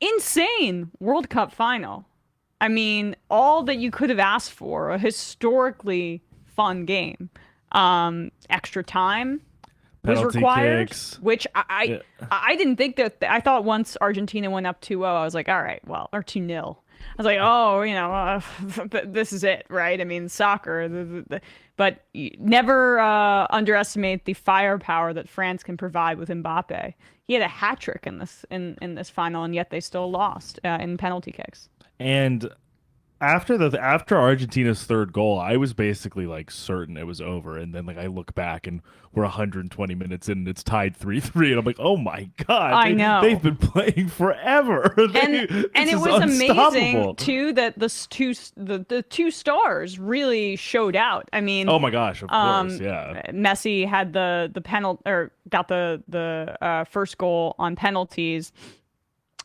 Insane World Cup final. I mean, all that you could have asked for, a historically fun game. Extra time was Penalty required, kicks. which Yeah. I didn't think that. I thought once Argentina went up 2-0, I was like, all right, well, or 2-0. I was like, oh, this is it, right? I mean, soccer. But you never underestimate the firepower that France can provide with Mbappe. He had a hat trick in this final, and yet they still lost in penalty kicks. And after Argentina's third goal, I was basically like certain it was over. And then like I look back and we're 120 minutes in and it's tied 3-3. And I'm like, oh my God, I they've know. been playing forever. And This it is was amazing unstoppable. too that the two stars really showed out. I mean, Oh my gosh, of course, yeah. Messi had the penalty or got the first goal on penalties,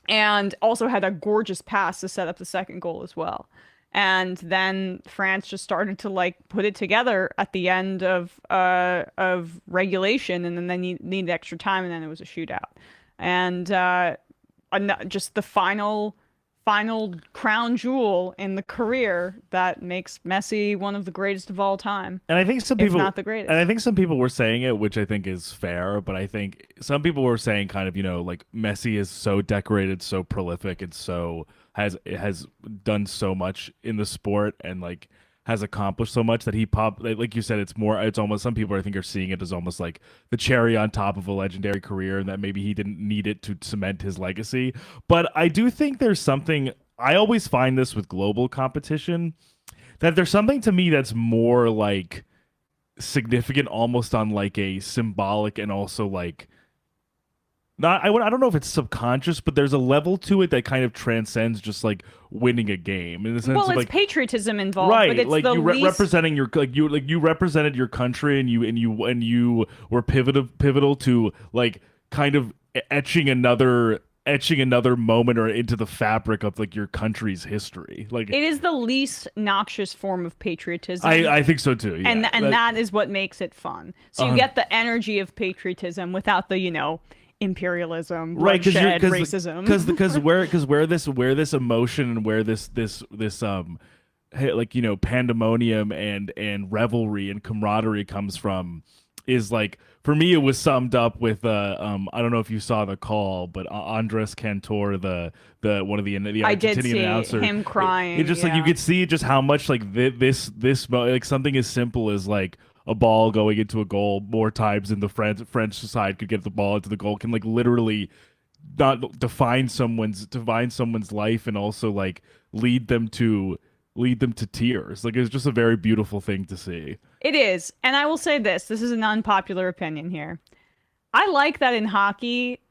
and also had a gorgeous pass to set up the second goal as well. And then France just started to like put it together at the end of regulation, and then they needed extra time, and then it was a shootout. And just the final crown jewel in the career that makes Messi one of the greatest of all time, And I think some if people not the and I greatest. think some people were saying it, which I think is fair, but I think some people were saying kind of, like Messi is so decorated, so prolific, and so has done so much in the sport and like has accomplished so much that he popped like you said, it's almost some people I think are seeing it as almost like the cherry on top of a legendary career and that maybe he didn't need it to cement his legacy. But I do think there's something I always find this with global competition that there's something to me that's more like significant almost on like a symbolic and also like not I don't know if it's subconscious, but there's a level to it that kind of transcends just like winning a game in the sense Well, of it's like patriotism involved, but right, it's like the you least. representing your like you represented your country and you were pivotal to like kind of etching another moment or into the fabric of like your country's history. Like It is the least noxious form of patriotism, I think so too. Yeah. and that is what makes it fun. So you Uh, get the energy of patriotism without the, imperialism, Right, because you're bloodshed, racism. where this emotion and where this like pandemonium and revelry and camaraderie comes from is like for me it was summed up with I don't know if you saw the call, but Andres Cantor, the one of the I did Argentinian see announcer, him it crying. just like you Yeah. could see just how much like like something as simple as like a ball going into a goal more times than the French side could get the ball into the goal can like literally not define someone's life and also like lead them to lead them to tears. Like it's just a very beautiful thing to see. It is. And I will say this, this is an unpopular opinion here. I like that in hockey,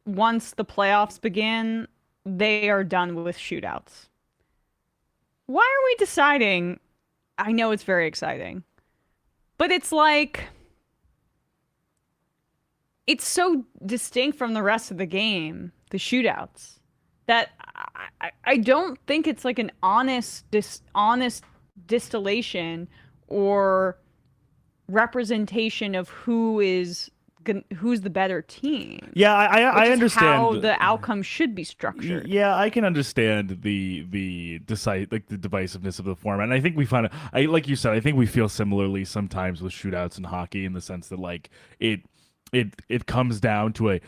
once the playoffs begin, they are done with shootouts. Why are we deciding? I know it's very exciting, but it's like it's so distinct from the rest of the game, the shootouts, that I don't think it's like an honest distillation or representation of who's the better team, Yeah, which I is how understand. the outcome should be structured. Yeah, I can understand like the divisiveness of the format, and I think we find it. I like you said, I think we feel similarly sometimes with shootouts in hockey in the sense that like it it comes down to a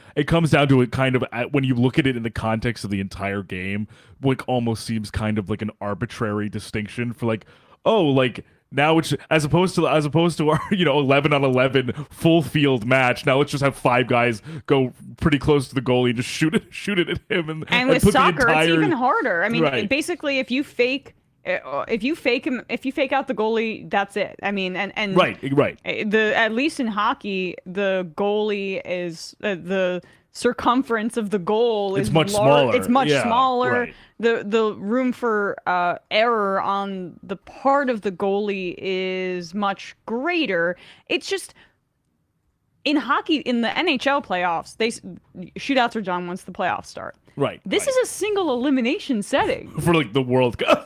kind of when you look at it in the context of the entire game, like almost seems kind of like an arbitrary distinction for like oh like now it's as opposed to our 11 on 11 full field match. Now let's just have five guys go pretty close to the goalie and just shoot it at him And and with put the soccer, it's entire even harder. I mean, right. basically, if you fake out the goalie, that's it. I mean, and Right. the at least in hockey, the goalie is the circumference of the goal It's is much large. It's smaller. much Yeah, smaller. right. The room for error on the part of the goalie is much greater. It's just in hockey in the NHL playoffs, shootouts are done once the playoffs start. Right, This right. is a single elimination setting. For like the World Cup,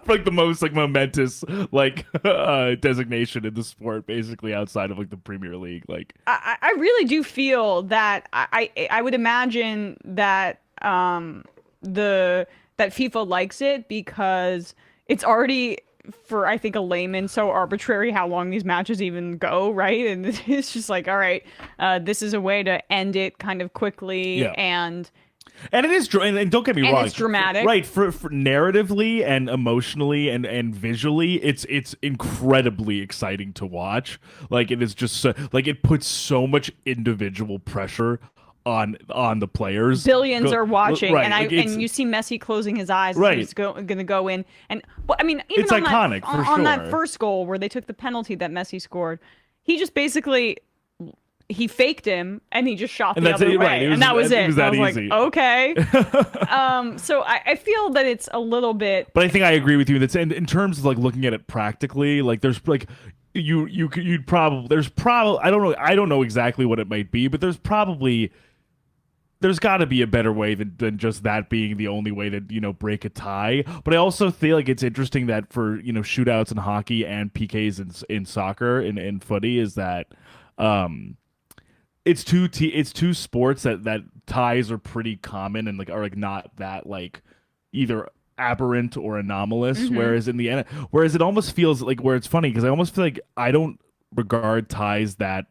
for like the most like momentous like designation in the sport, basically outside of like the Premier League. Like, I really do feel that I would imagine that that FIFA likes it because it's already, for I think a layman, so arbitrary how long these matches even go, right? And it's just like, all right, this is a way to end it kind of quickly, Yeah. and it is, and don't get me and wrong, it's dramatic. right? For narratively and emotionally and visually, it's incredibly exciting to watch. Like it is just so, like it puts so much individual pressure on the players. Billions are watching, right? and Like it's and you see Messi closing his eyes as right. he's gonna go in, and well, I mean, even It's on iconic that, for on that sure. first goal where they took the penalty that Messi scored, he just basically he faked him and he just shot And the that's other it, way, right? and that was it. It was I that was easy. like, okay. So I feel that it's a little bit. But I think I agree with you. That's in terms of like looking at it practically. Like there's like you'd probably there's probably I don't know exactly what it might be, but there's got to be a better way than just that being the only way to break a tie. But I also feel like it's interesting that for shootouts in hockey and PKs in soccer and in footy is that it's two sports that ties are pretty common and like are like not that like either aberrant or anomalous. Whereas it almost feels like where it's funny because I almost feel like I don't regard ties that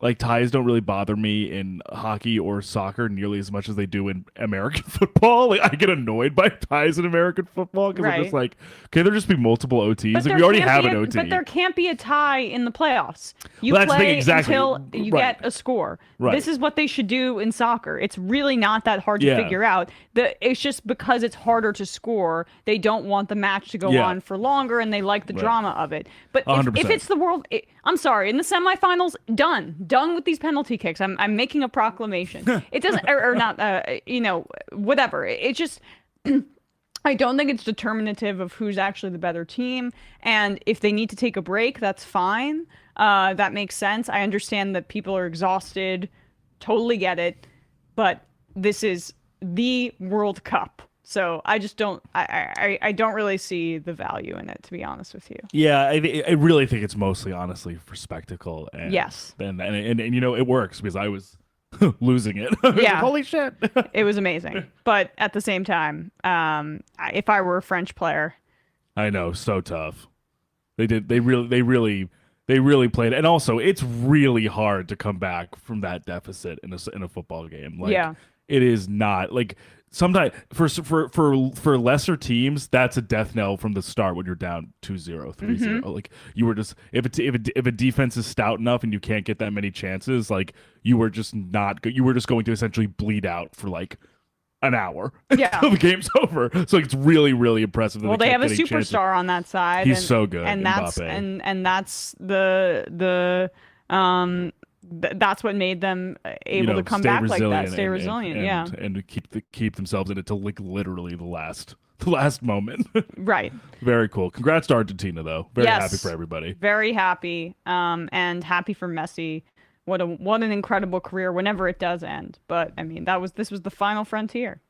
like ties don't really bother me in hockey or soccer nearly as much as they do in American football. Like I get annoyed by ties in American football because I'm just Right. like, can there just be multiple OTs? But Like we already can't have be an a- OT. But there can't be a tie in the playoffs. You Well, that's the thing, play exactly. until you Right. get a score. Right. This is what they should do in soccer. It's really not that hard to Yeah. figure out. It's just because it's harder to score, they don't want the match to go Yeah. on for longer, and they like the Right. drama of it. But if 100%. it's the world, I'm sorry, in the semifinals, done with these penalty kicks. I'm making a proclamation. It doesn't, or not, whatever. It just. I don't think it's determinative of who's actually the better team. And if they need to take a break, that's fine. That makes sense. I understand that people are exhausted. Totally get it. But this is the World Cup. So I just don't, I don't really see the value in it, to be honest with you. Yeah, I really think it's mostly honestly for spectacle. And, Yes. and it works because I was losing it. Yeah. Holy shit. It was amazing. But at the same time, if I were a French player, I know, so tough. They really played it. And also it's really hard to come back from that deficit in a football game. Like Yeah. it is not like sometimes for lesser teams that's a death knell from the start when you're down 2-0, 3-0. Like you were just if a defense is stout enough and you can't get that many chances, like you were just going to essentially bleed out for like an hour Yeah. until the game's over. So it's really, really impressive that well, they kept have a getting chances. superstar on that side. He's so good, and that's Mbappe. and that's that's what made them able to come stay back like that, resilient stay resilient. Yeah, and keep themselves in it till like literally the last moment. right. Very cool. Congrats to Argentina though. Very Yes. happy for everybody. Very happy, and happy for Messi. What an incredible career whenever it does end. But I mean, this was the final frontier.